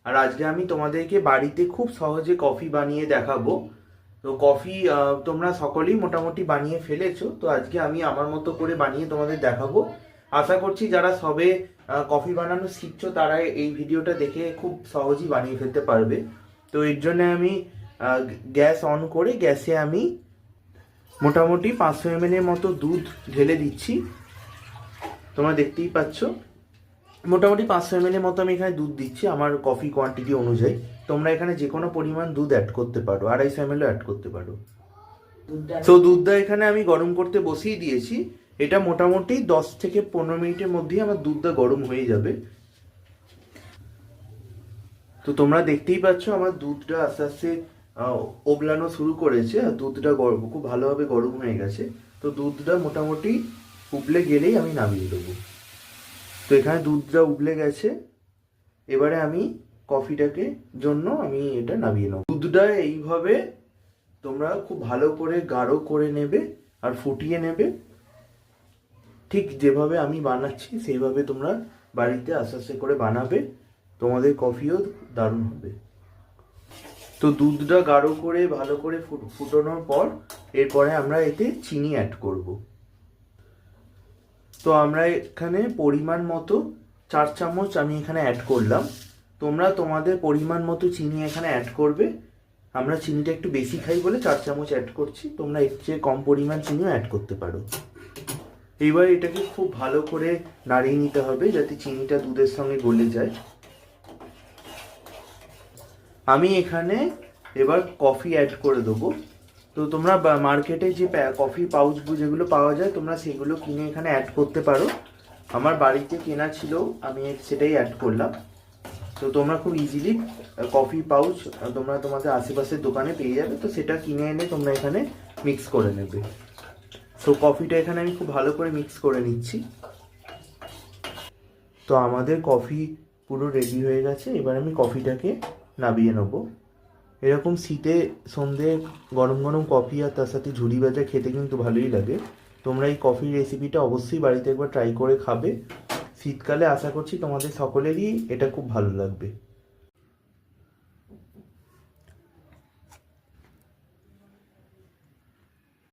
আর আজকে আমি তোমাদেরকে বাড়িতে খুব সহজে কফি বানিয়ে দেখাবো। তো কফি তোমরা সকলেই মোটামুটি বানিয়ে ফেলেছো, তো আজকে আমি আমার মতো করে বানিয়ে তোমাদের দেখাবো। আশা করছি যারা সবে কফি বানানো শিখছো তারা এই ভিডিওটা দেখে খুব সহজেই বানিয়ে ফেলতে পারবে। তো এর জন্য আমি গ্যাস অন করে গ্যাসে আমি মোটামুটি 500 ml এর মতো দুধ ঢেলে দিচ্ছি। তোমরা দেখতেই পাচ্ছ মোটামুটি 500 ml এর মতো আমি এখানে দুধ দিচ্ছি আমার কফি কোয়ান্টিটি অনুযায়ী। তোমরা এখানে যে কোনো পরিমাণ দুধ অ্যাড করতে পারো, 250 ml অ্যাড করতে পারো। তো দুধটা এখানে আমি গরম করতে বসিয়ে দিয়েছি। এটা মোটামুটি 10 থেকে 15 মিনিটের মধ্যেই আমার দুধটা গরম হয়ে যাবে। তো তোমরা দেখতেই পাচ্ছ আমার দুধটা আস্তে আস্তে ওবলানো শুরু করেছে আর দুধটা খুব ভালোভাবে গরম হয়ে গেছে। তো দুধটা মোটামুটি উবলে গেলেই আমি নামিয়ে দেবো। তো এখানে দুধটা উবলে গেছে, এবারে আমি কফিটাকে জন্য আমি এটা নামিয়ে নেব। দুধটা এইভাবে তোমরা খুব ভালো করে গাঢ় করে নেবে আর ফুটিয়ে নেবে। ঠিক যেভাবে আমি বানাচ্ছি সেইভাবে তোমরা বাড়িতে আস্তে আস্তে করে বানাবে, তোমাদের কফিও দারুণ হবে। তো দুধটা গাঢ় করে ভালো করে ফুটানোর পর এরপরে আমরা এতে চিনি অ্যাড করব। তো আমরা এখানে পরিমাণ মতো 4 চামচ আমি এখানে অ্যাড করলাম। তোমরা তোমাদের পরিমাণ মতো চিনি এখানে অ্যাড করবে। আমরা চিনিটা একটু বেশি খাই বলে 4 চামচ অ্যাড করছি, তোমরা এর চেয়ে কম পরিমাণ চিনিও অ্যাড করতে পারো। এবার এটাকে খুব ভালো করে নাড়িয়ে নিতে হবে যাতে চিনিটা দুধের সঙ্গে গলে যায়। আমি এখানে এবার কফি অ্যাড করে দেবো। তো তোমরা মার্কেটে যে কফি পাউচ যেগুলো পাওয়া যায় তোমরা সেগুলো কিনে এখানে অ্যাড করতে পারো। আমার বাড়িতে কেনা ছিল, আমি সেটাই অ্যাড করলাম। তো তোমরা খুব ইজিলি কফি পাউচ তোমরা তোমাদের আশেপাশের দোকানে পেয়ে যাবে, তো সেটা কিনে এনে তোমরা এখানে মিক্স করে নেবে। তো কফিটা এখানে আমি খুব ভালো করে মিক্স করে নিচ্ছি। তো আমাদের কফি পুরো রেডি হয়ে গেছে, এবার আমি কফিটাকে নামিয়ে নেব। এরকম শীতে সন্ধে গরম গরম কফি আর তার সাথে ঝুড়ি ভাজা খেতে কিন্তু ভালোই লাগে। তোমরা এই কফির রেসিপিটা অবশ্যই বাড়িতে একবার ট্রাই করে খাবে। শীতকালে আশা করছি তোমাদের সকলেরই এটা খুব ভালো লাগবে।